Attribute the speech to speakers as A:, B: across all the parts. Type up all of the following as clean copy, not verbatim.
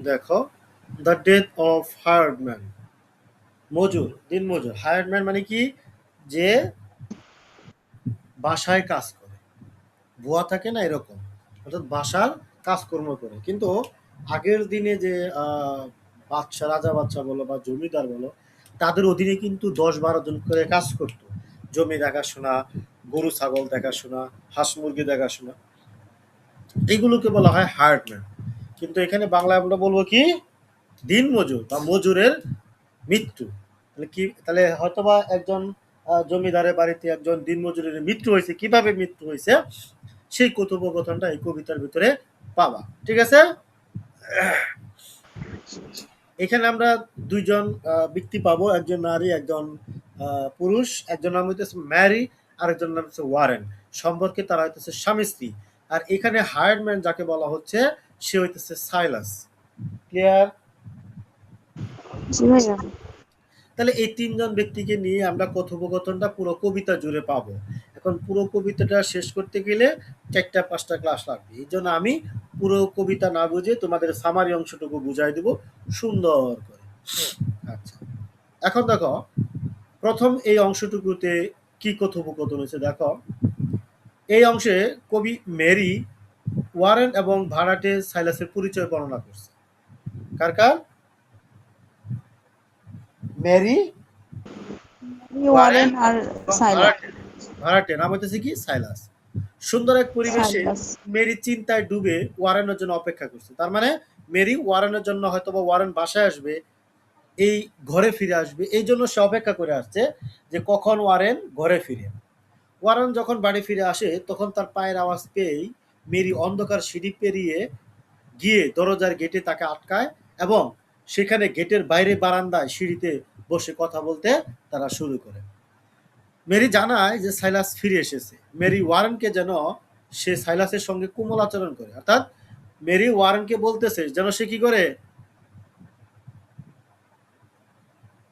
A: দেখো, the death of hired man, মজুর, দিন মজুর। হায়ার্ড ম্যান মানে কি, যে বাসায় কাজ করে, ভুয়া থাকে না এরকম, অর্থাৎ বাসার কাজকর্ম করে। কিন্তু আগের দিনে যে বাচ্চা, রাজা বাচ্চা বলো বা জমিদার বলো, তাদের অধীনে কিন্তু ১০-১২ জন করে কাজ করতো। জমি দেখাশোনা, গরু ছাগল দেখাশোনা, হাঁস মুরগি দেখাশোনা, এইগুলোকে বলা হয় হায়ার্ডম্যান। কিন্তু এখানে বাংলায় আমরা বলবো কি, দিন মজুর বা মজুরের মৃত্যু। তাহলে কি, তাহলে হয়তোবা একজন জমিদারের বাড়িতে একজন দিন মজুরের মৃত্যু হয়েছে, কিভাবে মৃত্যু হয়েছে সেই কথোপকথনটা এই কবিতার ভিতরে পাবা। ঠিক আছে, এখানে আমরা দুইজন ব্যক্তি পাবো, একজন নারী, একজন পুরুষ। একজন নাম হইতেছে ম্যারি, আরেকজন নাম হচ্ছে ওয়ারেন। সম্পর্কে তারা হইতেছে স্বামী স্ত্রী। আর এখানে হায়ারম্যান যাকে বলা হচ্ছে সে হইতেছে সাইলাস। ক্লিয়ার?
B: জি ভাইয়া।
A: তাহলে এই তিনজন ব্যক্তিকে নিয়ে আমরা কথোপকথনটা পুরো কবিতা জুড়ে পাবো। এখন পুরো কবিতাটা শেষ করতে গেলে ৪টা-৫টা ক্লাস লাগবে। এই জন্য আমি পুরো কবিতা না বুঝে তোমাদের সামারি অংশটুকু বুঝাই দেব সুন্দর করে। আচ্ছা, এখন দেখো প্রথম এই অংশটুকুতে কি কথোপকথন হয়েছে দেখো। এই অংশে কবি মেরি, ওয়ারেন এবং ভাড়াটে সাইলাসের পরিচয় বর্ণনা করছে। কার কার? মেরি, ওয়ারেন
B: ওয়ারেন আর
A: এবং
B: সাইলাস।
A: ভাড়াটে। ভাড়াটে নাম হইতেছে কি, সাইলাস। সুন্দর এক পরিবেশে
B: সাইলাস।
A: মেরি চিন্তায় ডুবে ওয়ারেনের জন্য অপেক্ষা করছে। তার মানে মেরি ওয়ারেনের জন্য, হয়তো বা ওয়ারেন বাসায় আসবে, এই ঘরে ফিরে আসবে, এই জন্য সে অপেক্ষা করে আসছে যে কখন ওয়ারেন ঘরে ফিরে। ওয়ারেন যখন বাড়ি ফিরে আসে তখন তার পায়ের আওয়াজ পেয়েই মেরি অন্ধকার সিঁড়ি পেরিয়ে গিয়ে দরজার গেটে তাকে আটকায় এবং সেখানে গেটের বাইরে বারান্দায় সিঁড়িতে বসে কথা বলতে তারা শুরু করে। মেরি জানায় যে সাইলাস ফিরে এসেছে। মেরি ওয়ারেনকে যেন সে সাইলাসের সঙ্গে কোমল আচরণ করে, অর্থাৎ মেরি ওয়ারেনকে বলতেছে যেন সে কি করে,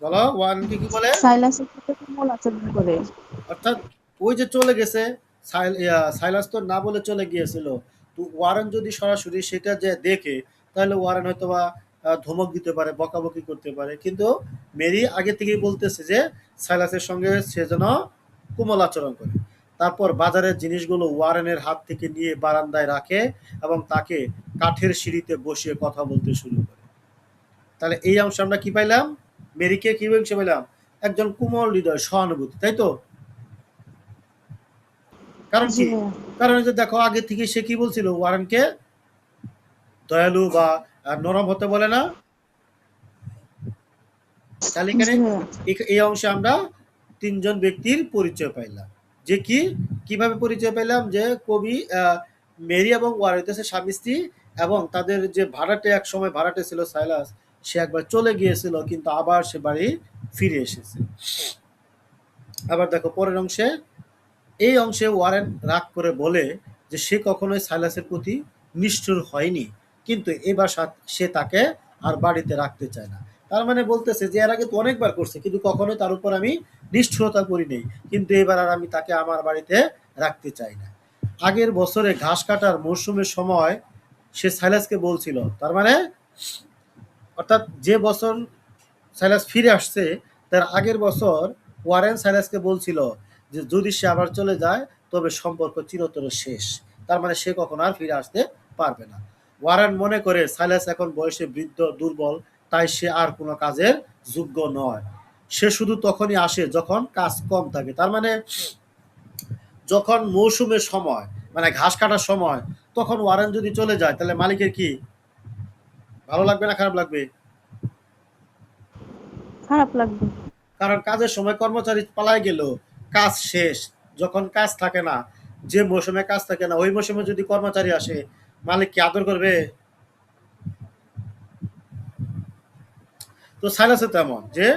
A: বলো, ওয়ারেনকে কি বলে?
B: সাইলাসের সাথে কোমল আচরণ করে।
A: অর্থাৎ ওই যে চলে গেছে, সাইলাস তো না বলে চলে গিয়েছিল, তো ওয়ারেন যদি সরাসরি সেটা যে দেখে তাহলে ওয়ারেন হয়তো বা ধমক দিতে পারে, বকাবকি করতে পারে। কিন্তু মেরি আগে থেকেই বলতেছে যে সাইলাসের সঙ্গে সে যেন কোমল আচরণ করে। তারপর বাজারের জিনিসগুলো ওয়ারেনের হাত থেকে নিয়ে বারান্দায় রাখে এবং তাকে কাঠের সিঁড়িতে বসিয়ে কথা বলতে শুরু করে। তাহলে এই অংশে আমরা কি পাইলাম, মেরিকে কি অংশে পেলাম, একজন কোমল হৃদয়, সহানুভূতি, তাই তো? কারণ
B: জি
A: কি,
B: ভাইয়া।
A: কারণ যে দেখো আগে থেকে সে কি বলছিল, ওয়ারেনকে দয়ালু বা নরম হতে বলে না। তাহলে এখানে
B: জি ভাইয়া।
A: এই অংশে আমরা তিনজন ব্যক্তির পরিচয় পাইলাম। যে কি, কিভাবে পরিচয় পেলাম, যে কবি মেরি এবং ওয়ারেন হইতেছে স্বামী স্ত্রী, এবং তাদের যে ভাড়াটে, এক সময় ভাড়াটে ছিল সাইলাস, সে একবার চলে গিয়েছিল কিন্তু আবার সে বাড়ি ফিরে এসেছে। আবার দেখো পরের অংশে, এই অংশে ওয়ারেন রাগ করে বলে যে সে কখনোই সাইলাসের প্রতি নিষ্ঠুর হয়নি, কিন্তু এবার সে তাকে আর বাড়িতে রাখতে চায় না। তার মানে বলতেছে যে এর আগে তো অনেকবার করছে কিন্তু কখনোই তার উপর আমি নিষ্ঠুরতা করি নেই, কিন্তু এবার আর আমি তাকে আমার বাড়িতে রাখতে চাই না। আগের বছরে ঘাস কাটার মরশুমের সময় সে সাইলাসকে বলছিল, তার মানে অর্থাৎ যে বছর সাইলাস ফিরে আসছে তার আগের বছর ওয়ারেন সাইলাসকে বলছিল যে যদি সে আবার চলে যায় তবে সম্পর্ক চিরতরে শেষ। তার মানে সে কখনো আর ফিরে আসতে পারবে না। ওয়ারেন মনে করে সাইলাস এখন বয়সে বৃদ্ধ, দুর্বল, তাই সে আর কোনো কাজের যোগ্য নয়। সে শুধু তখনই আসে যখন কাজ কম থাকে। তার মানে যখন মৌসুমের সময়, মানে ঘাস কাটার সময়, তখন ওয়ারেন যদি চলে যায় তাহলে মালিকের কি ভালো লাগবে না খারাপ লাগবে?
B: খারাপ লাগবে।
A: কারণ কাজের সময় কর্মচারী পালায় গেল, কাজ শেষ। যখন কাজ থাকে না, যে মৌসুমে কাজ থাকে না, ওই মৌসুমে যদি কর্মচারী আসে, মালিক কি আদর করবে? তো সাইলাসে তেমন, যে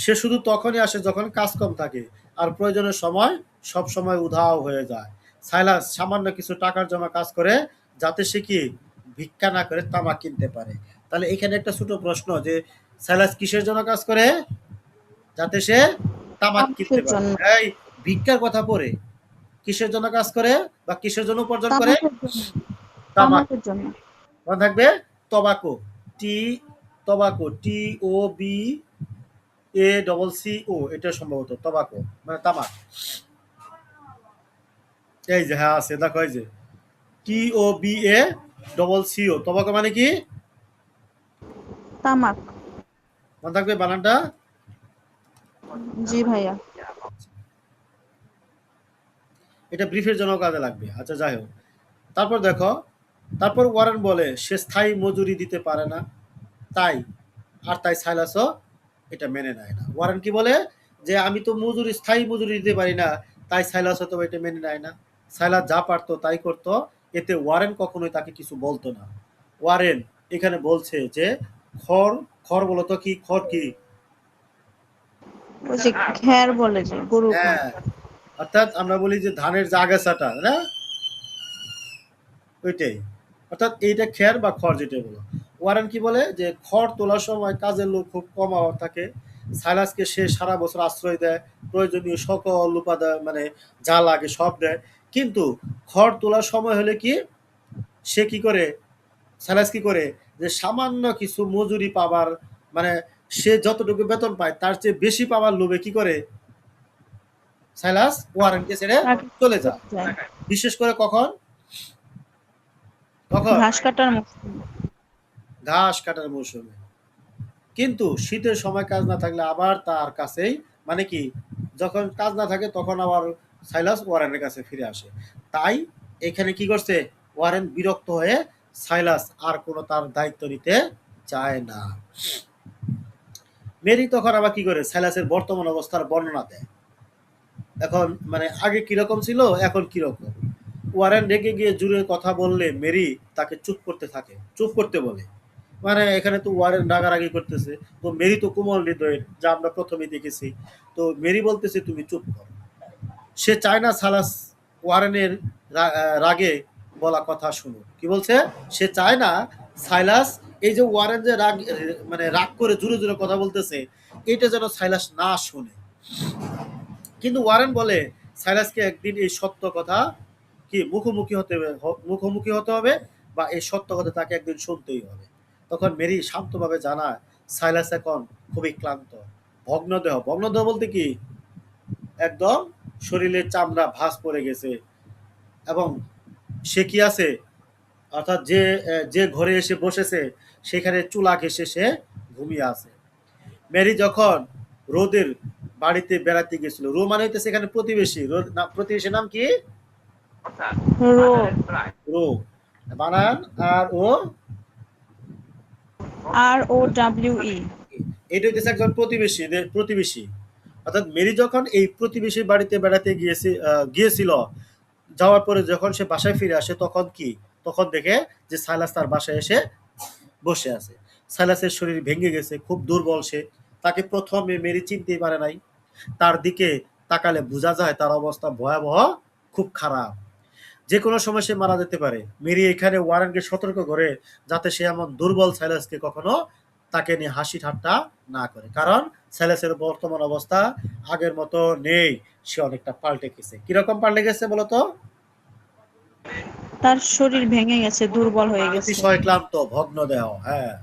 A: সে শুধু তখনই আসে যখন কাজ কম থাকে, আর প্রয়োজনের সময় সব সময় উধাও হয়ে যায়। সাইলাস সামান্য কিছু টাকার জন্য কাজ করে যাতে সে কি ভিক্ষা না করে তামাক কিনতে পারে। তাহলে এখানে একটা ছোট প্রশ্ন, যে সাইলাস কিসের জন্য কাজ করে? যাতে সে তামাক কিনতে
B: তামাকের
A: পারে।
B: জন্য।
A: এই ভিক্ষার কথা পড়ে কিসের জন্য কাজ করে বা কিসের জন্য উপার্জন করে?
B: তামাকের জন্য।
A: তামাক।
B: তামাকের জন্য।
A: মনে থাকবে, তবাকো। টি টবাকো, TOBACO, এটা সম্ভবত টবাকো মানে তামাক। এই যে হ্যাঁ আছে, দেখো এই যে TOBACO, টবাকো মানে কি?
B: তামাক।
A: মনে থাকবে বানানটা।
B: জি ভাইয়া।
A: এটা ব্রিফের জন্য কাজে লাগবে। আচ্ছা যাই হোক, তারপর দেখো, তারপর ওয়ারেন বলে সে স্থায়ী মজুরি দিতে পারে না, তাই তাই সাইলাসও এটা মেনে নেয় না। ওয়ারেন কি বলে যে আমি তো মজুরি, স্থায়ী মজুরি দিতে পারি না, তাই সাইলাসও তো এটা মেনে নেয় না। সাইলাস যা পারতো তাই করতো, এতে ওয়ারেন কখনোই তাকে কিছু বলতো না। ওয়ারেন এখানে বলছে যে খড়, খড় বলতো কি, খড় কি?
B: ওই যে খ্যার বলে যে গরু খ্যার।
A: হ্যাঁ, অর্থাৎ আমরা বলি যে ধানের যে আগাছাটা না, ওইটাই। অর্থাৎ এইটা খের বা খড় যেটা বলো। ওয়ারেন কি বলে যে খড় তোলার সময় কাজের লোক খুব কম হওয়ার থাকে। সাইলাসকে সে সারা বছর আশ্রয় দেয়, প্রয়োজনীয় সকল উপাদান মানে যা লাগে সব দেয়। কিন্তু খড় তোলার সময় হলে কি সে কি করে, সাইলাস কি করে যে সামান্য কিছু মজুরি পাবার মানে সে যতটুকু বেতন পায় তার চেয়ে বেশি পাওয়ার লোভে কি করে সাইলাস ওয়ারেনকে ছেড়ে
B: তাকে
A: চলে যায়।
B: যায়।
A: বিশেষ করে কখন, কখন
B: ঘাস কাটার মৌসুম।
A: ঘাস কাটার মৌসুমে। কিন্তু শীতের সময় কাজ না থাকলে আবার তার কাছেই মানে কি, যখন কাজ না থাকে তখন আবার সাইলাস ওয়ারেনের কাছে ফিরে আসে। তাই এখানে কি করছে, ওয়ারেন বিরক্ত হয়ে সাইলাস আর কোনো তার দায়িত্ব নিতে চায় না। মেরি তখন আবার কি করে সাইলাসের বর্তমান অবস্থার বর্ণনা দেয়। এখন মানে আগে কিরকম ছিল এখন কিরকম। ওয়ারেন রেগে গিয়ে জুড়ে কথা বললে মেরি তাকে চুপ করতে থাকে, চুপ করতে বলে। মানে এখানে তো ওয়ারেন রাগারাগি করতেছে, তো মেরি তো কোমল হৃদয়ের, যা আমরা প্রথমে দেখেছি। তো মেরি বলতেছে তুমি চুপ করো। সে চায় না সালাস ওয়ারেনের রাগে বলা কথা শুনো। কি বলছে, সে চায় না সাইলাস, এই যে ওয়ারেন যে রাগ মানে রাগ করে জোরে জোরে কথা বলতেছে, এটা যেন সাইলাস না শোনে। কিন্তু ওয়ারেন বলে সাইলাসকে একদিন এই সত্য কথা কি মুখোমুখি হতে হবে, মুখোমুখি হতে হবে, বা এই সত্য কথা তাকে একদিন শুনতেই হবে। তখন মেরি শান্তভাবে জানায় সাইলাস এখন খুবই ক্লান্ত, ভগ্নদেহ। ভগ্নদেহ বলতে কি, একদম শরীরের চামড়া ভাঁজ পড়ে গেছে, এবং সে কি আছে, অর্থাৎ যে যে ঘরে এসে বসেছে সেখানে চুলা ঘেঁষে সে ঘুমিয়ে আছে। মেরি যখন রোদের বাড়িতে বেড়াতে গেছিল, রো মানে হইতেছে এখানে প্রতিবেশী, প্রতিবেশীর নাম কি,
B: রো।
A: রো বানান আর ও,
B: ROWE।
A: এটা হইতেছে একজন প্রতিবেশী, প্রতিবেশী। অর্থাৎ মেরি যখন এই প্রতিবেশীর বাড়িতে বেড়াতে গিয়েছিল, যাওয়ার পরে যখন সে বাসায় ফিরে আসে তখন কি, তখন দেখে যে সাইলাস তার বাসায় এসে বসে আছে। সাইলাসের শরীর ভেঙে গেছে, খুব দুর্বল সে। তাকে প্রথমে মেরি চিনতেই পারে নাই। তার দিকে তাকালে বোঝা যায় তার অবস্থা ভয়াবহ, খুব খারাপ। যে কোনো সময় সে মারা যেতে পারে। মেরি এখানে ওয়ারেনকে সতর্ক করে যাতে সে এমন দুর্বল সাইলাসকে কখনো তাকে নিয়ে হাসি ঠাট্টা না করে, কারণ সাইলাসের বর্তমান অবস্থা আগের মতো নেই, সে অনেকটা পাল্টে গেছে। কিরকম পাল্টে গেছে বলতো,
B: তার শরীর ভেঙে গেছে, দুর্বল হয়ে গেছে।
A: অতিশয় ক্লান্ত, ভগ্ন দেহ। হ্যাঁ।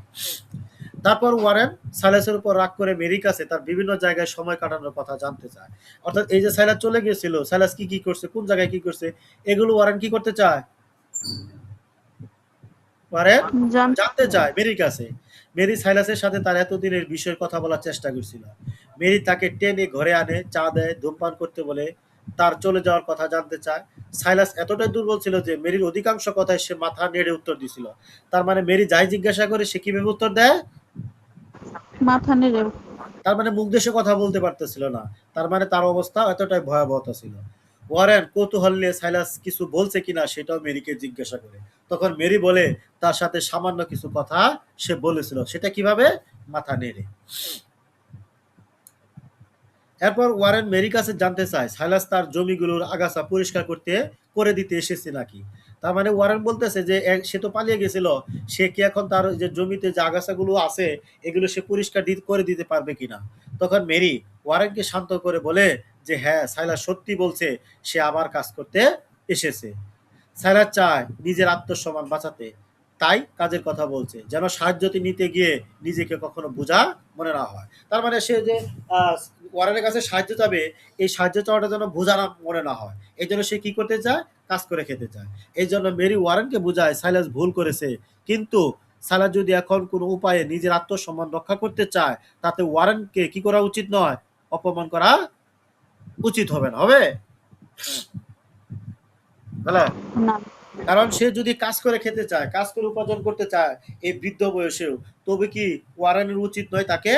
A: তারপর ওয়ারেন সাইলাসের উপর রাগ করে মেরির কাছে তার বিভিন্ন জায়গায় সময় কাটানোর কথা জানতে চায়। অর্থাৎ এই যে সাইলাস চলে গিয়েছিল, সাইলাস কি কি করছে, কোন জায়গায় কি করছে, এগুলো ওয়ারেন কি করতে চায়, ওয়ারেন জানতে চায় মেরির কাছে। মেরি সাইলাসের সাথে তার এতদিনের বিষয়ের কথা বলার চেষ্টা করছিল। মেরি তাকে টেনে ঘরে আনে, চা দেয়, ধূমপান করতে বলে, তার চলে যাওয়ার কথা জানতে চায়। সাইলাস এতটাই দুর্বল ছিল যে মেরির অধিকাংশ কথায় সে মাথা নেড়ে উত্তর দিছিল। তার মানে মেরি যাই জিজ্ঞাসা করে সে কিভাবে উত্তর দেয়,
B: মাথা নেড়ে।
A: তার মানে মুখ দেশে কথা বলতে পারতেছিল না। তার মানে তার অবস্থা এতটাই ভয়াবহতা ছিল। ওয়ারেন কৌতূহল নিয়ে সাইলাস কিছু বলছে কিনা সেটাও মেরিকে জিজ্ঞাসা করে। তখন মেরি বলে তার সাথে সামান্য কিছু কথা সে বলেছিল, সেটা কিভাবে, মাথা নেড়ে। এরপর ওয়ারেন মেরির কাছে জানতে চায় সাইলাস তার জমিগুলোর আগাছা পরিষ্কার করে দিতে এসেছে নাকি। তার মানে ওয়ারেন বলতেছে যে সে তো পালিয়ে গেছিল, সে কি এখন তার যে জমিতে যে আগাছাগুলো আছে এগুলো সে পরিষ্কার করে দিতে পারবে কিনা। তখন মেরি ওয়ারেনকে শান্ত করে বলে যে হ্যাঁ, সাইলাস সত্যি বলছে, সে আবার কাজ করতে এসেছে। সাইলাস চায় নিজের আত্মসম্মান বাঁচাতে, তাই কাজের কথা বলছে, যেন সাহায্য নিতে গিয়ে নিজেকে কখনো বোঝা মনে না হয়। তার মানে সে যে আহ, ওয়ারেনের কাছে সাহায্য চাবে, এই সাহায্য চাওয়াটা যেন বোঝা না মনে না হয়, এই জন্য সে কি করতে চায়, কাজ করে খেতে চায়। এই জন্য মেরি ওয়ারেনকে বোঝায় সাইলাস ভুল করেছে, কিন্তু সাইলাস যদি এখন কোনো উপায়ে নিজের আত্মসম্মান রক্ষা করতে চায়, তাতে ওয়ারেনকে কি করা উচিত নয়, অপমান করা উচিত হবে না, হবে তাহলে।
B: না।
A: কারণ সে যদি কাজ করে খেতে চায়, কাজ করে উপার্জন করতে চায় এই বৃদ্ধ বয়সেও, তবে কি ওয়ারেনের উচিত নয় তাকে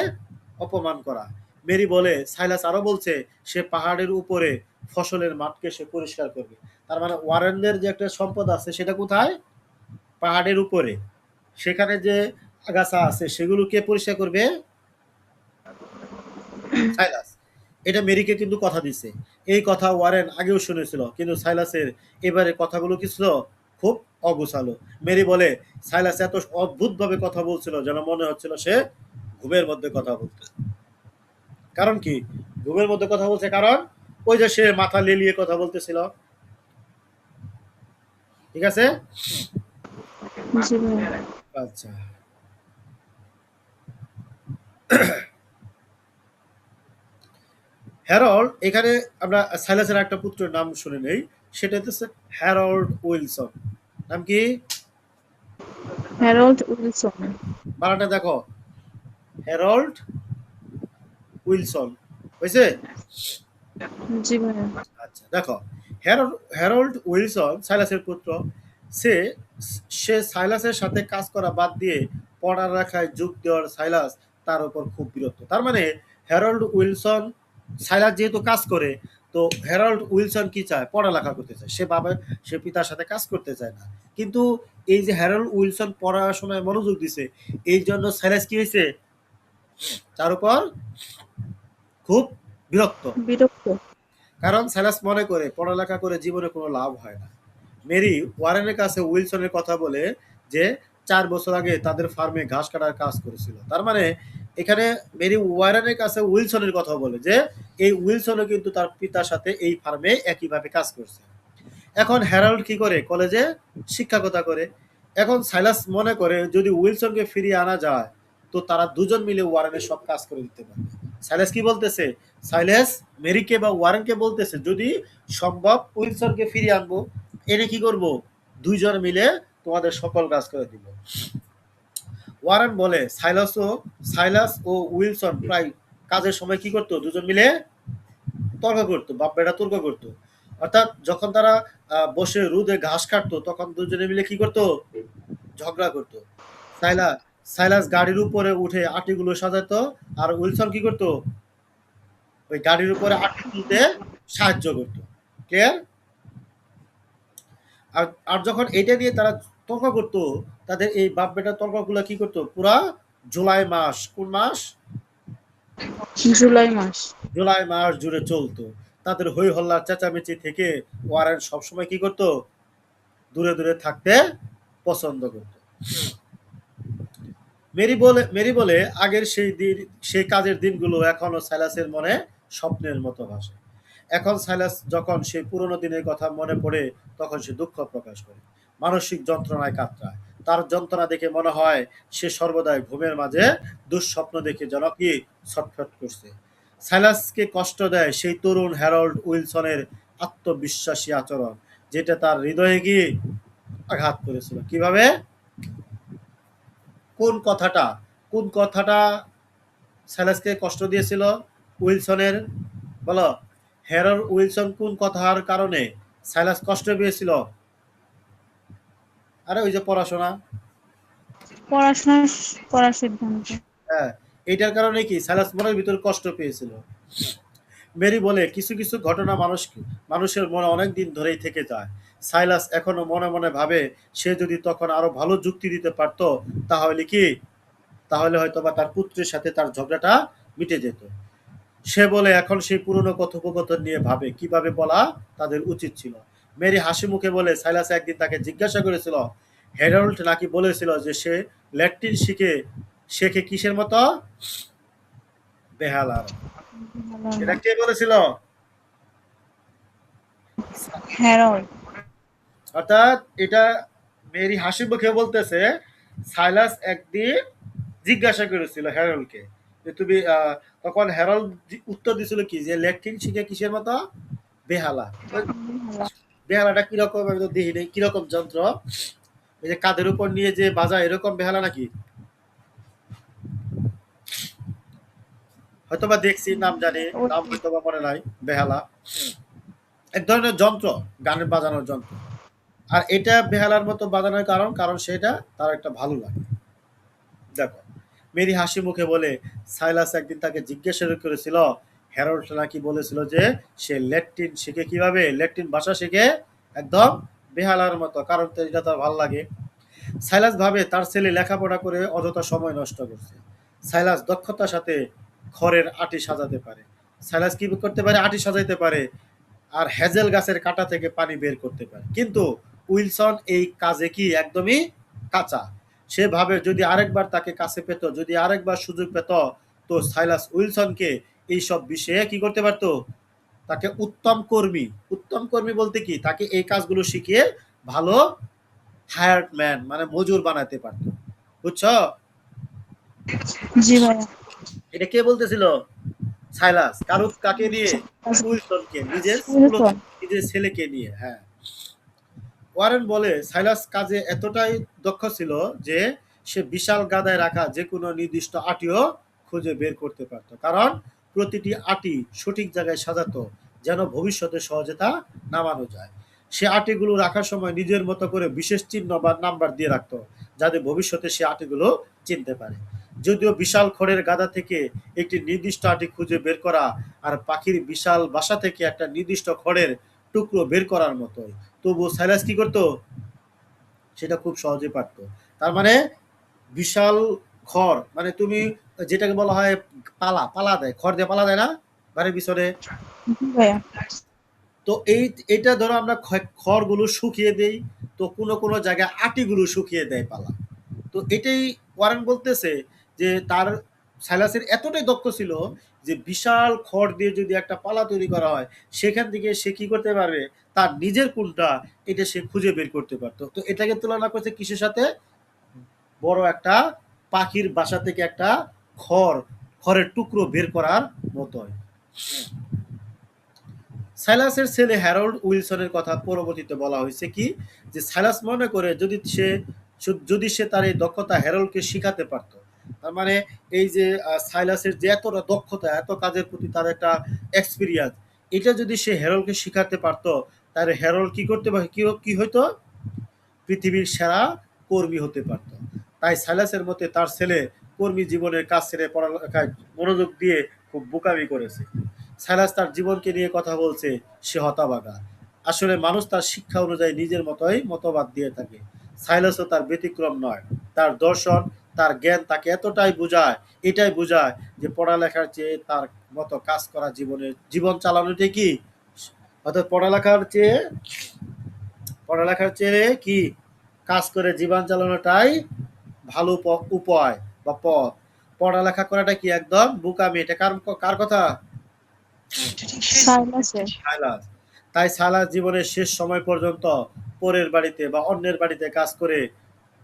A: অপমান করা। মেরি বলে, সাইলাস আরো বলছে সে পাহাড়ের উপরে ফসলের মাঠকে সে পরিষ্কার করবে। তার মানে ওয়ারেনদের যে একটা সম্পদ আছে সেটা কোথায়, পাহাড়ের উপরে। সেখানে যে আগাছা আছে সেগুলো কে পরিষ্কার করবে, সাইলাস। এটা মেরিকে কিন্তু কথা দিছে। এই কথা ওয়ারেন আগেও শুনেছিল, কিন্তু সাইলাসের এবারে কথাগুলো কি ছিল, খুব অগোছালো। মেরি বলে, সাইলাস এত অদ্ভুত ভাবে কথা বলছিল যেন মনে হচ্ছিল সে ঘুমের মধ্যে কথা বলতে। কারণ কি ঘুমের মধ্যে কথা বলছে, কারণ ওই যে সে মাথা লেলিয়ে কথা বলতেছিল, ঠিক আছে।
B: জি ভাইয়া।
A: আচ্ছা, হ্যারল্ড, এখানে আমরা সাইলাসের একটা পুত্রের নাম শুনে নেই, সেটা হচ্ছে হ্যারল্ড উইলসন। নাম কি,
B: হ্যারল্ড উইলসন।
A: বানানটা দেখো, হ্যারল্ড উইলসন, হয়েছে।
B: জি ভাইয়া।
A: আচ্ছা দেখো, হ্যারল্ড উইলসন সাইলাসের পুত্র। সে সে সাইলাসের সাথে কাজ করা বাদ দিয়ে পড়ালেখায় যোগ দেওয়ার সাইলাস তার উপর খুব বিরক্ত। তার মানে হ্যারল্ড উইলসন, সাইলাস যেহেতু কাজ করে, তো হ্যারল্ড উইলসন কি চায়, পড়ালেখা করতে চায়, সে পিতার সাথে কাজ করতে চায় না। কিন্তু এই যে হ্যারল্ড উইলসন পড়াশোনায় মনোযোগ দিছে, এই জন্য সাইলাস কি হয়েছে, তার উপর খুব বিরক্ত।
B: বিরক্ত।
A: কারণ সাইলাস মনে করে পড়ালেখা করে জীবনে কোনো লাভ হয় না। মেরি ওয়ারেনের কাছে উইলসনের কথা বলে যে 4 বছর আগে তাদের ফার্মে ঘাস কাটার কাজ করেছিল। তার মানে এখানে মেরি ওয়ারেনের কাছে উইলসনের কথা বলে যে এই উইলসনও কিন্তু তার পিতার সাথে এই ফার্মে একইভাবে কাজ করছে। এখন হ্যারাল্ড কি করে, কলেজে শিক্ষকতা করে। এখন সাইলাস মনে করে যদি উইলসনকে ফিরিয়ে আনা যায়, তো তারা দুজন মিলে ওয়ারেনের সব কাজ করে দিতে পারবে। সাইলাস কি বলতেছে, সাইলাস মেরিকে বা ওয়ারেনকে বলতেছে যদি সম্ভব উইলসনকে ফিরিয়ে আনবো, এনে কি করব, দুইজন মিলে তোমাদের সকল কাজ করে দিব। ওয়ারেন বলে সাইলাস ও উইলসন প্রায় কাজের সময় কি করতো, দুজন মিলে তর্ক করতো, বাপ বেটা তর্ক করতো। অর্থাৎ যখন তারা বসে রোদে ঘাস কাটতো, তখন দুজনে মিলে কি করতো, ঝগড়া করতো। সাইলাস সাইলাস গাড়ির উপরে উঠে আটিগুলো সাজাতো, আর উইলসন কি করতো, ওই গাড়ির উপরে আটি তুলতে সাহায্য করতো। ক্লিয়ার। আর আর যখন এটা নিয়ে তারা তর্ক করতো, তাদের এই বাপ বেটার তর্কগুলো কি করতো, পুরা জুলাই মাস, কোন মাস,
B: জুলাই মাস।
A: জুলাই মাস জুড়ে চলতো। তাদের হই হল্লার চেঁচামেচি থেকে ওয়ারেন সবসময় কি করতো, দূরে দূরে থাকতে পছন্দ করত। মেরি বলে আগের সেই কাজের দিনগুলো এখনো সাইলাসের মনে স্বপ্নের মতো ভাসে। এখন সাইলাস যখন সেই পুরনো দিনের কথা মনে পড়ে, তখন সে দুঃখ প্রকাশ করে, মানসিক যন্ত্রণায় কাতরায়। তার যন্ত্রণা দেখে মনে হয় সে সর্বদাই ঘুমের মাঝে দুঃস্বপ্ন দেখে যেন কি ছটফট করছে। সাইলাসকে কষ্ট দেয় সেই তরুণ হ্যারল্ড উইলসনের আত্মবিশ্বাসী আচরণ, যেটা তার হৃদয়ে গিয়ে আঘাত করেছিল। কিভাবে, কোন কথাটা কোন কথাটা সাইলাসকে কষ্ট দিয়েছিল, উইলসনের, বলো, হ্যারল্ড উইলসন কোন কথার কারণে সাইলাস কষ্ট পেয়েছিল, আরে ওই যে পড়াশোনা,
B: পড়াশোনা করার সিদ্ধান্ত।
A: হ্যাঁ, এইটার কারণে কি সাইলাস মনের ভিতর কষ্ট পেয়েছিল। মেরি বলে কিছু কিছু ঘটনা মানুষের মনে অনেক দিন ধরেই থেকে যায়। সাইলাস এখনো মনে মনে ভাবে সে যদি তখন আরো ভালো যুক্তি দিতে পারতো, তাহলে কি, তাহলে হয়তো বা তার পুত্রের সাথে তার ঝগড়াটা মিটে যেত। সে বলে এখন সেই পুরনো কথোপকথন নিয়ে ভাবে কিভাবে বলা তাদের উচিত ছিল। মেরি হাসি মুখে বলে সাইলাস একদিন তাকে জিজ্ঞাসা করেছিল, হ্যারল্ড নাকি বলেছিল যে সে ল্যাটিন শেখে কিসের মতো, বেহালার। এটা কে বলেছিল,
B: হ্যারল্ড।
A: অর্থাৎ এটা মেরি হাসি মুখে বলতেছে, সাইলাস একদিন জিজ্ঞাসা করেছিল হ্যারল্ডকে যে তুমি তখন হ্যারল্ড উত্তর দিছিল কি যে ল্যাট্রিন শিখে কিসের মতো? বেহালা। ওই
B: বেহালা।
A: বেহালাটা কিরকম আমি তো দেখি নাই, কিরকম যন্ত্র? এই যে কাঁধের উপর নিয়ে যে বাজায় এরকম বেহালা নাকি? হয়তোবা দেখছি, নাম জানি,
B: ওই
A: নাম হয়তোবা মনে নাই। বেহালা এক ধরনের যন্ত্র, গানের বাজানোর যন্ত্র। আর এটা বেহালার মতো বাজানোর কারণ, কারণ সেটা তার একটা ভালো লাগে। দেখো, মেরি হাসি মুখে বলে, সাইলাস একদিন তাকে জিজ্ঞাসা করেছিল হ্যারল্ড নাকি বলেছিল যে সে ল্যাটিন শিখে কিভাবে, ল্যাটিন ভাষা শিখে একদম বেহালার মতো, কারণ তো এটা তার ভালো লাগে। সাইলাস ভাবে তার ছেলে লেখাপড়া করে অযথা সময় নষ্ট করছে। সাইলাস দক্ষতার সাথে খড়ের আটি সাজাতে পারে। সাইলাস কি করতে পারে? আটি সাজাইতে পারে। আর হ্যাজেল গাছের কাঁটা থেকে পানি বের করতে পারে। কিন্তু উইলসন এই কাজে কি একদমই কাঁচা। সে ভাবে যদি আরেকবার তাকে কাছে পেত, যদি আরেকবার সুযোগ পেত, তো সাইলাস উইলসনকে এইসব বিষয়ে কি করতে পারতো? তাকে উত্তম কর্মী বলতে কি, তাকে এই কাজগুলো শিখিয়ে ভালো হায়ার্ড ম্যান মানে মজুর বানাতে পারতো। বুঝছো?
B: জি ভাইয়া।
A: এটা কে বলতেছিল? সাইলাস। কাকে নিয়ে? উইলসনকে, নিজের মূলত
B: উইলসন।
A: নিজের ছেলেকে নিয়ে। হ্যাঁ। ওয়ারেন বলে সাইলাস কাজে এতটাই দক্ষ ছিল যে সে বিশাল গাদায় রাখা যে কোনো নির্দিষ্ট আটিও খুঁজে বের করতে পারত, কারণ প্রতিটি আটি সঠিক জায়গায় সাজাতো যেন ভবিষ্যতে সহজে তা নামানো যায়। সে আটিগুলো রাখার সময় নিজের মতো করে বিশেষ চিহ্ন বা নাম্বার দিয়ে রাখতো, যাতে ভবিষ্যতে সে আটিগুলো চিনতে পারে। যদিও বিশাল খড়ের গাদা থেকে একটি নির্দিষ্ট আটি খুঁজে বের করা আর পাখির বিশাল বাসা থেকে একটা নির্দিষ্ট খড়ের টুকরো বের করার মতোই, তবুও সাইলাস কি করতো? সেটা খুব সহজে পারতো। তার মানে বিশাল খড়, মানে তুমি যেটাকে বলা হয় পালা দেয়, খড় দিয়ে পালা দেয় না বাড়ির পিছনে?
B: জি ভাইয়া।
A: তো এটা ধরো আমরা খড়গুলো শুকিয়ে দেই, তো কোনো কোনো জায়গায় আটিগুলো শুকিয়ে দেয় পালা। তো এটাই ওয়ারেন বলতেছে যে তার সাইলাসের এতটাই দক্ষ ছিল যে বিশাল খড় দিয়ে যদি একটা পালা তৈরি করা হয়, সেখান থেকে সে কি করতে পারবে? তার নিজের কোনটা, এটা সে খুঁজে বের করতে পারতো। তো এটাকে তুলনা করছে কিসের সাথে? বড় একটা পাখির বাসা থেকে একটা খড়ের টুকরো বের করার মতোই। সাইলাসের ছেলে হ্যারল্ড উইলসনের কথা পরবর্তীতে বলা হয়েছে কি যে সাইলাস মনে করে যদি সে তার এই দক্ষতা হ্যারল্ডকে শিখাতে পারতো। তার মানে এই যে সাইলাসের যে এতটা দক্ষতা, এত কাজের প্রতি তার একটা এক্সপিরিয়েন্স, এটা যদি সে হ্যারল্ডকে শিখাতে পারতো, তাহলে হ্যারল্ড কি করতে পারে, কি হইতো? পৃথিবীর সেরা কর্মী হতে পারত। তাই সাইলাসের মতে তার ছেলে কর্মী জীবনের কাজ ছেড়ে পড়ালেখায় মনোযোগ দিয়ে খুব বোকামি করেছে। সাইলাস তার জীবনকে নিয়ে কথা বলছে, সে হতাবাগা। আসলে মানুষ তার শিক্ষা অনুযায়ী নিজের মতোই মতবাদ দিয়ে থাকে। সাইলাসও তার ব্যতিক্রম নয়। তার দর্শন, তার জ্ঞান তাকে এটাই বোঝায় যে পড়ালেখার চেয়ে তার মতো কাজ করা জীবন চালানোটাই কি, অর্থাৎ পড়ালেখার চেয়ে কি কাজ করে জীবন চালানোটাই ভালো উপায় বা পথ। পড়ালেখা করাটা কি একদম বোকামি। এটা কার কথা?
B: সাইলাসের।
A: সাইলাস। তাই সাইলাস জীবনের শেষ সময় পর্যন্ত পরের বাড়িতে বা অন্যের বাড়িতে কাজ করে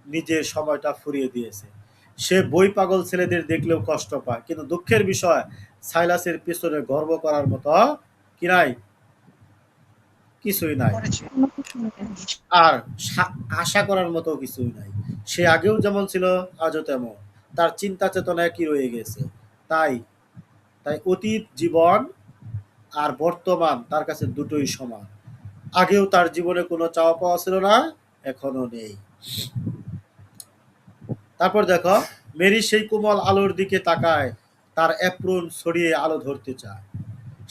A: নিজের সময়টা ফুরিয়ে দিয়েছে। সে বই পাগল ছেলেদের দেখলেও কষ্ট পায়, কিন্তু দুঃখের বিষয় সাইলাসের পিছনে গর্ব করার মতো কি নাই? কিছুই নাই।
B: কোনো কিছু নেই।
A: আর আশা করার মতো কিছুই নাই। সে আগেও যেমন ছিল, আজও তেমন। তার চিন্তা চেতনা একই রয়ে গেছে। তাই তাই অতীত জীবন আর বর্তমান তার কাছে দুটোই সমান। আগেও তার জীবনে কোনো চাওয়া পাওয়া ছিল না, এখনো নেই। তারপর দেখো, মেরি সেই কোমল আলোর দিকে তাকায়, তার অ্যাপ্রন ছড়িয়ে আলো ধরতে চায়।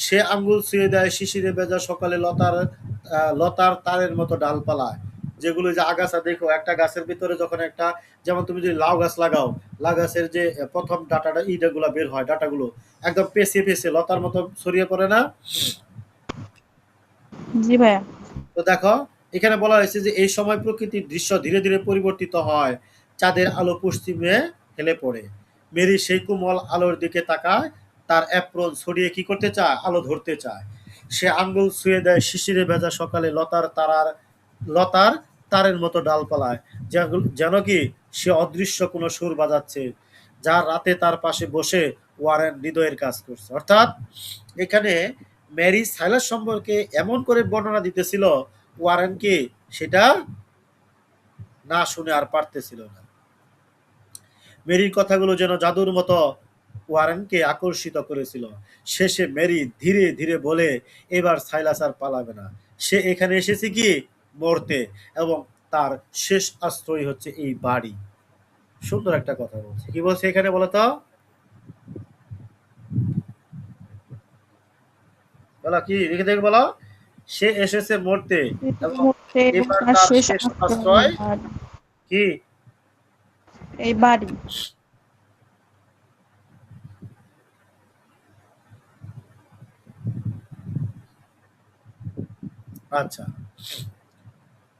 A: সে আঙ্গুল ছুঁয়ে দেয় শিশিরে ভেজা সকালে লতার তারের মতো ডালপালায়, যেগুলো যে আগাছা, দেখো একটা গাছের ভিতরে যখন একটা, যেমন তুমি যদি লাউ গাছ লাগাও, লাউ গাছের যে প্রথম ইটাগুলো বের হয়, ডাটাগুলো একদম পেঁচিয়ে পেঁচিয়ে লতার মতো ছড়িয়ে পড়ে না?
B: জি ভাইয়া।
A: তো দেখো, এখানে বলা হয়েছে যে এই সময় প্রকৃতির দৃশ্য ধীরে ধীরে পরিবর্তিত হয়। চাঁদের আলো পশ্চিমে হেলে পড়ে। মেরি সেই কোমল আলোর দিকে তাকায়, তার অ্যাপ্রন ছড়িয়ে কি করতে চায়? আলো ধরতে চায়। সে আঙ্গুল ছুঁয়ে দেয় শিশিরে ভেজা সকালে লতার তারের মতো ডালপালায়, যেন কি সে অদৃশ্য কোনো সুর বাজাচ্ছে, যা রাতে তার পাশে বসে ওয়ারেন হৃদয়ের কাজ করছে। অর্থাৎ এখানে মেরি সাইলাস সম্পর্কে এমন করে বর্ণনা দিতেছিল ওয়ারেনকে, সেটা না শুনে আর পারতেছিল না। মেরির কথাগুলো যেন জাদুর মতো ওয়ারেনকে আকর্ষিত করেছিল। শেষে মেরি ধীরে ধীরে বলে, এবার সাইলাস আর পালাবে না। সে এখানে এসেছে কি মরতে, এবং তার শেষ আশ্রয় হচ্ছে এই বাড়ি। সুন্দর একটা কথা বলছে। কি বলছে এখানে বলো তো? বলো কি দেখে দেখে বলো। সে এসেছে মরতে,
B: এই
A: এবং
B: মুহূর্তে
A: এবার
B: তার
A: তার
B: শেষ
A: শেষ
B: আশ্রয়
A: আশ্রয় কি?
B: এই বাড়ি।
A: আচ্ছা,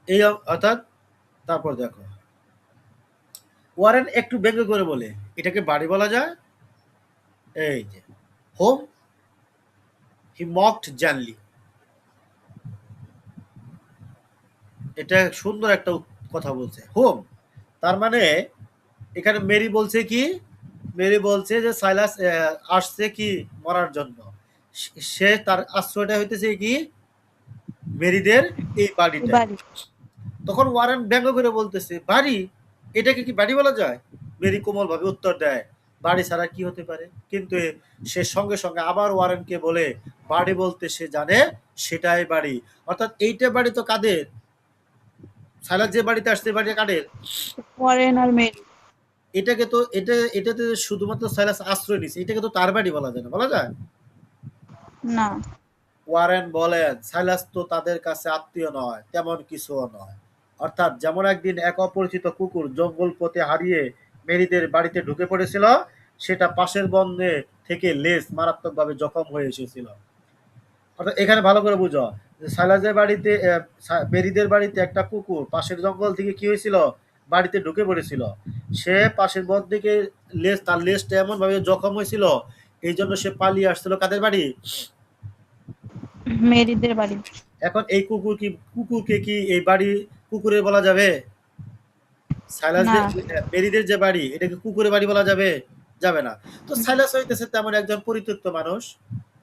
A: এই অর্থাৎ তারপর দেখো, ওয়ারেন একটু ব্যঙ্গ করে বলে, এটাকে বাড়ি বলা যায়? এই যে হোম, হি মকড জানলি। এটা সুন্দর একটা কথা বলছে, হোম। তার মানে এখানে মেরি বলছে কি, মেরি বলছে যে সাইলাস আসছে কি মরার জন্য। সে তার আশ্রয়টা হইতেছে কি মেরিদের এই
B: এই
A: বাড়িটাই।
B: বাড়ি।
A: তখন ওয়ারেন ব্যঙ্গ করে বলতেছে, বাড়ি? এটাকে কি বাড়ি বলা যায়? মেরি কোমল ভাবে উত্তর দেয়, বাড়ি ছাড়া কি হতে পারে? কিন্তু সে সঙ্গে সঙ্গে আবার ওয়ারেনকে বলে, বাড়ি বলতে সে জানে সেটাই বাড়ি। অর্থাৎ এইটা বাড়ি তো কাদের? সাইলাস যে বাড়িতে আসছে বাড়িটা কাদের?
B: ওয়ারেন আর মেরি।
A: এটাকে তো এটাতে শুধুমাত্র সাইলাস আশ্রয় নিছে, এটাকে তো তার বাড়ি বলা যায় না, বলা যায়?
B: না।
A: ওয়ারেন বলেন, সাইলাস তো তাদের কাছে আত্মীয় নয়, তেমন কিছুও নয়। অর্থাৎ যেমন একদিন এক অপরিচিত কুকুর জঙ্গল পথে হারিয়ে মেরিদের বাড়িতে ঢুকে পড়েছিল, সেটা পাশের বনে থেকে লেজ মারাত্মকভাবে জখম হয়ে এসেছিল। অর্থাৎ এখানে ভালো করে বুঝো যে সাইলাসের বাড়িতে মেরিদের বাড়িতে একটা কুকুর পাশের জঙ্গল থেকে কি হয়েছিল, বাড়িতে ঢুকে পড়েছিল। সে পাশের বন থেকে তার লেজটা এমন ভাবে জখম হয়েছিল, এই জন্য সে পালিয়ে আসছিল কাদের বাড়ি?
B: মেরিদের বাড়ি।
A: এখন এই কুকুরকে কি এই বাড়ি কুকুরের বলা যাবে?
B: না।
A: সাইলাসদের মেরিদের যে বাড়ি, এটাকে কুকুরের বাড়ি বলা যাবে? যাবে না। তো সাইলাস হইতেছে তেমন একজন পরিত্যক্ত মানুষ।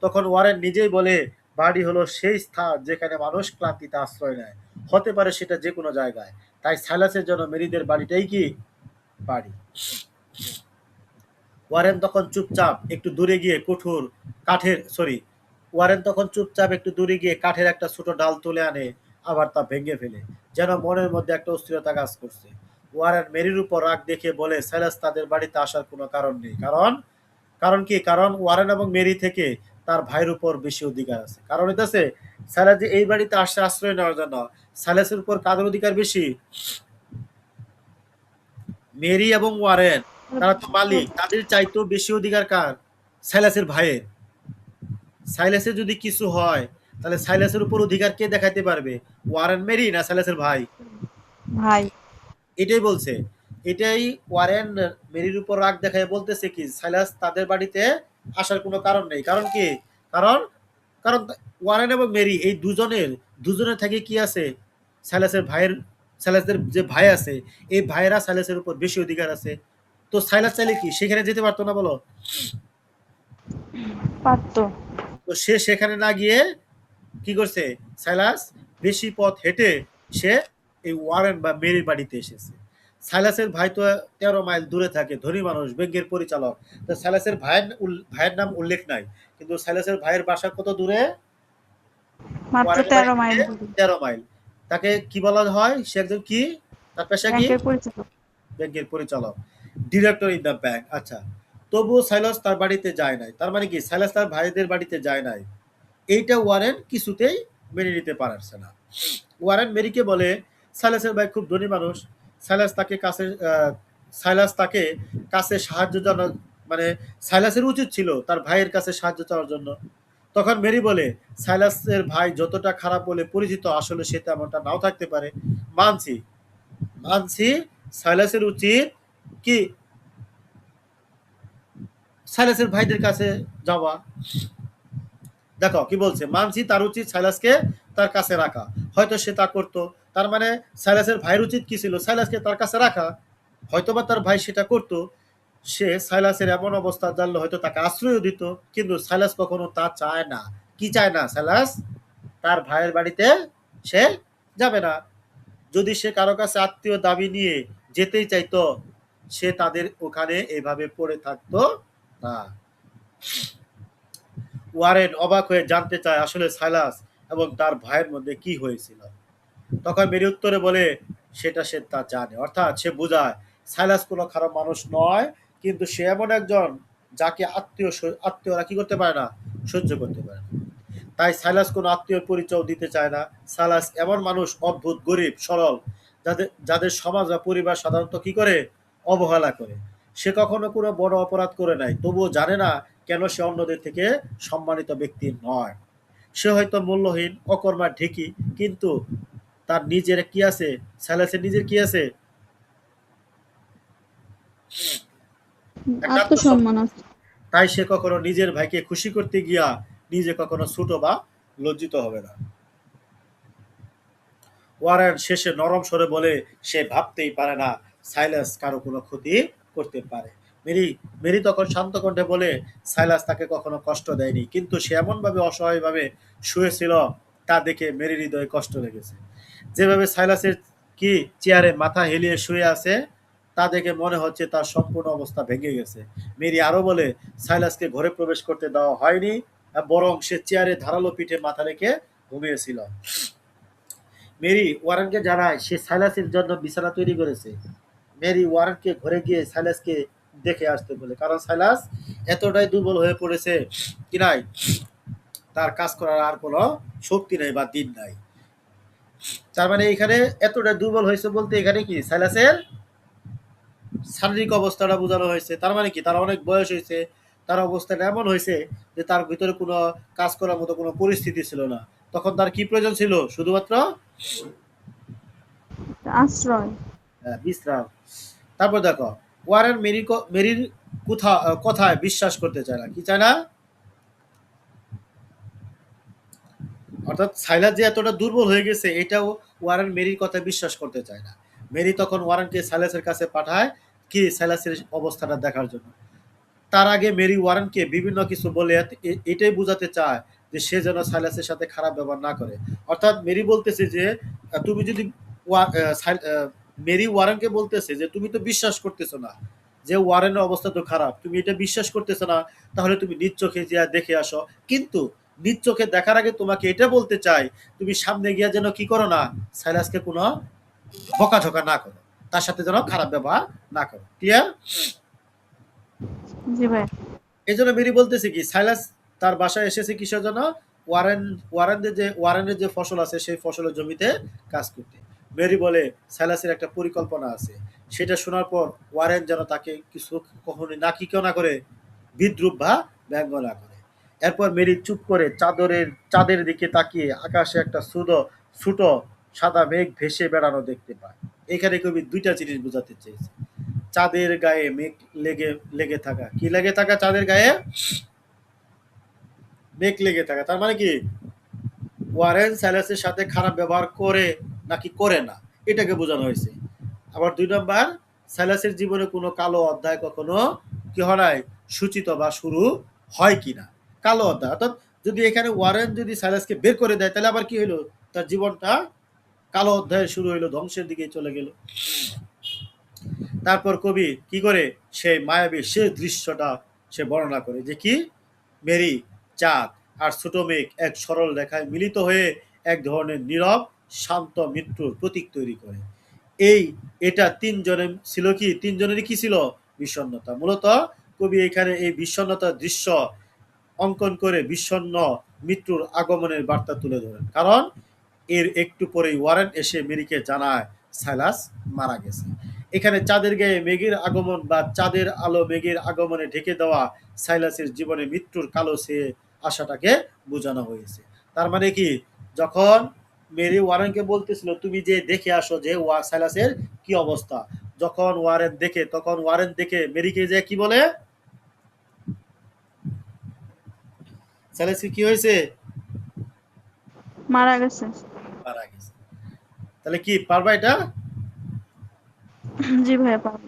A: তখন ওয়ারেন নিজেই বলে, বাড়ি হলো সেই স্থান যেখানে মানুষ ক্লান্তিতে আশ্রয় নেয়, হতে পারে সেটা যে কোনো জায়গায়। তাই সাইলাসের জন্য মেরিদের বাড়িটাই কি বাড়ি। ওয়ারেন তখন চুপচাপ একটু দূরে গিয়ে ওয়ারেন তখন চুপচাপ একটু দূরে গিয়ে কাঠের একটা ছোট ডাল তুলে আনে, আবার তা ভেঙে ফেলে, যেন মনের মধ্যে একটা অস্থিরতা কাজ করছে। ওয়ারেন মেরির উপর রাগ দেখে বলে, সাইলাস তাদের বাড়িতে আসার কোনো কারণ নেই। কারণ কারণ কি? কারণ ওয়ারেন এবং মেরি থেকে তার ভাইয়ের উপর বেশি অধিকার আছে। কারণ হইতেছে সাইলাস যে এই বাড়িতে আসছে আশ্রয় নেওয়ার জন্য, সাইলাসের উপর কাদের অধিকার বেশি? মেরি এবং ওয়ারেন, তারা তো মালিক, তাদের চাইতেও বেশি অধিকার কার? সাইলাসের ভাইয়ের। সাইলাসের যদি কিছু হয়, তাহলে সাইলাসের উপর অধিকার কে দেখাইতে পারবে? ওয়ারেন মেরি না সাইলাসের ভাই?
B: ভাই।
A: এটাই বলছে। এটাই ওয়ারেন মেরির উপর রাগ দেখায় বলতেছে কি, সাইলাস তাদের বাড়িতে আসার কোনো কারণ নেই। কারণ কি? কারণ কারণ ওয়ারেন এবং মেরি এই দুজনের থেকে কি আছে? সাইলাসের ভাইয়ের, সাইলাসের যে ভাই আছে, এই ভাইয়েরা সাইলাসের উপর বেশি অধিকার আছে। তো সাইলাস চাইলে কি সেখানে যেতে পারতো না বলো?
B: পারতো।
A: তো সে সেখানে না গিয়ে কি করছে? সাইলাস বেশি পথ হেঁটে সে এই ওয়ারেন বা মেরির বাড়িতে এসেছে। সাইলাসের ভাই তো 13 মাইল দূরে থাকে, ধনী মানুষ, ব্যাংকের পরিচালক। তো সাইলাসের ভাইয়ের নাম উল্লেখ নাই, কিন্তু সাইলাসের ভাইয়ের বাসা কত দূরে?
B: মাত্র
A: ওয়ারেনের বাড়ি
B: 13
A: থেকে
B: মাইল দূরে।
A: 13 মাইল। তাকে কি বলা হয়? সে একজন কি? তার পেশা কি?
B: ব্যাংকের পরিচালক।
A: ব্যাংকের পরিচালক, ডিরেক্টর ইন দ্য ব্যাংক। আচ্ছা, তবুও সাইলাস তার বাড়িতে যায় নাই। তার মানে কি সাইলাস তার ভাইদের বাড়িতে যায় নাই? এইটা ওয়ারেন কিছুতেই মেনে নিতে পারছে না। ওয়ারেন মেরিকে বলে, সাইলাসের ভাই খুব ধনী মানুষ, সাইলাস তাকে কাছে সাইলাস তাকে কাছে সাহায্য জানা, মানে সাইলাসের উচিত ছিল তার ভাইয়ের কাছে সাহায্য চাওয়ার জন্য। তখন মেরি বলে, সাইলাসের ভাই যতটা খারাপ বলে পরিচিত, আসলে সে তেমনটা নাও থাকতে পারে। মানছি, মানছি, সাইলাসের উচিত কি সাইলাসের ভাইদের কাছে যাওয়া। দেখো কি বলছে, মানছি তার উচিত সাইলাসকে তার কাছে রাখা, হয়তো সে তা করতো। তার মানে সাইলাসের ভাইয়ের উচিত কি ছিল? সাইলাসকে তার কাছে রাখা। হয়তোবা তার ভাই সেটা করতো। সে সাইলাসের এমন অবস্থা জানলে হয়তো তাকে আশ্রয়ও দিত, কিন্তু সাইলাস কখনো তা চায় না। কি চায় না সাইলাস? তার ভাইয়ের বাড়িতে সে যাবে না। যদি সে কারো কাছে আত্মীয় দাবি নিয়ে যেতেই চাইতো, সে তাদের ওখানে এভাবে পড়ে থাকতো না। ওয়ারেন অবাক হয়ে জানতে চায় আসলে সাইলাস এবং তার ভাইয়ের মধ্যে কি হয়েছিল। তখন মেরি উত্তরে বলে সেটা সে তা জানে, অর্থাৎ সে বোঝায় সাইলাস কোনো খারাপ মানুষ নয়, কিন্তু সে এমন একজন যাকে আত্মীয়রা কি করতে পারে না, সহ্য করতে পারে না। তাই সাইলাস কোনো আত্মীয় পরিচয় দিতে চায় না। সাইলাস এমন মানুষ, অদ্ভুত, গরিব, সরল, যাদের যাদের সমাজ বা পরিবার সাধারণত কি করে, অবহেলা করে। সে কখনো কোনো বড় অপরাধ করে নাই, তবুও জানে না কেন সে অন্যদের থেকে সম্মানিত ব্যক্তি নয়। সে হয়তো মূল্যহীন, অকর্মার ঢেকি, কিন্তু তার নিজের কি আছে? সাইলাসের নিজের কি আছে? একটা আত্মসম্মান।
B: আত্মসম্মান আছে।
A: তাই সে কখনো নিজের ভাইকে খুশি করতে গিয়া নিজে কখনো ছোট বা লজ্জিত হবে না। ওয়ারেন শেষে নরম স্বরে বলে সে ভাবতেই পারে না সাইলাস কারো কোনো ক্ষতি করতে পারে। মেরি মেরি তখন শান্ত কণ্ঠে বলে সাইলাস তাকে কখনো কষ্ট দেয়নি, কিন্তু সে এমনভাবে অসহায়ভাবে শুয়েছিল তা দেখে মেরির হৃদয়ে কষ্ট লেগেছে। যেভাবে সাইলাসের কি চেয়ারে মাথা হেলিয়ে শুয়ে আছে তা দেখে মনে হচ্ছে তার সম্পূর্ণ অবস্থা ভেঙে গেছে। মেরি আরো বলে সাইলাসকে ঘরে প্রবেশ করতে দেওয়া হয়নি, বরং সে চেয়ারে ধারালো পিঠে মাথা রেখে ঘুমিয়েছিল। মেরি ওয়ারেনকে জানায় সে সাইলাসের জন্য বিছানা তৈরি করেছে। মেরি ওয়ারেনকে ঘরে গিয়ে সাইলাসকে দেখে আসতে বলে, কারণ সাইলাস এতটাই দুর্বল হয়ে পড়েছে কি নাই, তার কাজ করার আর কোনো শক্তি নাই বা দিন নাই। তার মানে এখানে এতটাই দুর্বল হয়েছে বলতে এখানে কি সাইলাসের শারীরিক অবস্থাটা বোঝানো হয়েছে। তার মানে কি তার অনেক বয়স হয়েছে, তার অবস্থাটা এমন হয়েছে যে তার ভিতরে কোনো কাজ করার মতো কোনো পরিস্থিতি ছিল না। তখন তার কি প্রয়োজন ছিল? শুধুমাত্র
B: আশ্রয়।
A: বিশ্রাম। তারপর দেখো ওয়ারেন মেরির কথায় বিশ্বাস করতে চায় না। কি চায় না? অর্থাৎ সাইলাস যে এতটা দুর্বল হয়ে গেছে এটাও ওয়ারেন মেরির কথায় বিশ্বাস করতে চায় না। মেরি তখন ওয়ারেনকে সাইলাসের কাছে পাঠায় কি সাইলাসের অবস্থাটা দেখার জন্য। তার আগে মেরি ওয়ারেনকে বিভিন্ন কিছু বলে এটাই বোঝাতে চায় যে সে যেন সাইলাসের সাথে খারাপ ব্যবহার না করে। অর্থাৎ মেরি বলতেছে যে তুমি যদি মেরি ওয়ারেনকে বলতেছে যে তুমি তো বিশ্বাস করতেছো না যে ওয়ারেনের অবস্থা তো খারাপ, তুমি এটা বিশ্বাস করতেছো না, তাহলে তুমি নিজ চোখে যা দেখে আসো। কিন্তু নিজ চোখে দেখার আগে তোমাকে এটা বলতে চাই তুমি সামনে গিয়া যেন কি করো না, সাইলাসকে কোনো বকাঝকা না করো, তার সাথে যেন খারাপ ব্যবহার না করো। ক্লিয়ার?
B: জি ভাই।
A: এই জন্য মেরি বলতেছে কি সাইলাস তার বাসায় এসেছে কিসের জন্য? ওয়ারেন ওয়ারেনের যে ফসল আছে সেই ফসলের জমিতে কাজ করতে। মেরি বলে সাইলাসের একটা পরিকল্পনা আছে। সেটা শোনার পর ওয়ারেন যেন তাকে কিছু কখনো না কি কেউ না করে, বিদ্রুপ বা ব্যঙ্গ না করে। এরপর মেরি চুপ করে চাঁদের দিকে তাকিয়ে আকাশে একটা ছোট সাদা মেঘ ভেসে বেড়ানো দেখতে পায়। এখানে কবি দুইটা জিনিস বোঝাতে চেয়েছে। চাঁদের গায়ে মেঘ লেগে লেগে থাকা, কি লেগে থাকা? চাঁদের গায়ে মেঘ লেগে থাকা। তার মানে কি ওয়ারেন সাইলাসের সাথে খারাপ ব্যবহার করে নাকি করে না, এটাকে বোঝানো হয়েছে। আবার ২ নাম্বার, সাইলাসের জীবনে কোনো কালো অধ্যায় কখনো কি হয় নাই, সূচিত বা শুরু হয় কিনা। কালো অধ্যায় অর্থাৎ যদি এখানে ওয়ারেন যদি সাইলাসকে বের করে দেয় তাহলে আবার কি হইলো, তার জীবনটা কালো অধ্যায় শুরু হইলো, ধ্বংসের দিকে চলে গেল। তারপর কবি কি করে সেই মায়াবী শেষ দৃশ্যটা সে বর্ণনা করে যে কি মেরি, চাঁদ আর ছোট মেঘ এক সরল রেখায় মিলিত হয়ে এক ধরনের নীরব শান্ত মৃত্যুর প্রতীক তৈরি করে। এই এটা তিনজনের ছিল কি, তিনজনেরই কি ছিল? বিষণ্ণতা। মূলত কবি এখানে এই বিষণ্ণতার দৃশ্য অঙ্কন করে বিষণ্ণ মৃত্যুর আগমনের বার্তা তুলে ধরেন। কারণ এর একটু পরেই ওয়ারেন এসে মেরিকে জানায় সাইলাস মারা গেছে। এখানে চাঁদের গায়ে মেঘের আগমন বা চাঁদের আলো মেঘের আগমনে ঢেকে দেওয়া সাইলাসের জীবনে মৃত্যুর কালো সে আশাটাকে বোঝানো হয়েছে। তার মানে কি, যখন মেরি ওয়ারেনকে বলতেছিল তুমি যে দেখে আসো যে সাইলাসের কি অবস্থা, যখন ওয়ারেন দেখে তখন ওয়ারেন দেখে মেরিকে যে কি বলে সাইলাসের কি হয়েছে,
B: মারা গেছে।
A: মারা গেছে। তাহলে কি পারবা এটা?
B: জি ভাইয়া পারবো।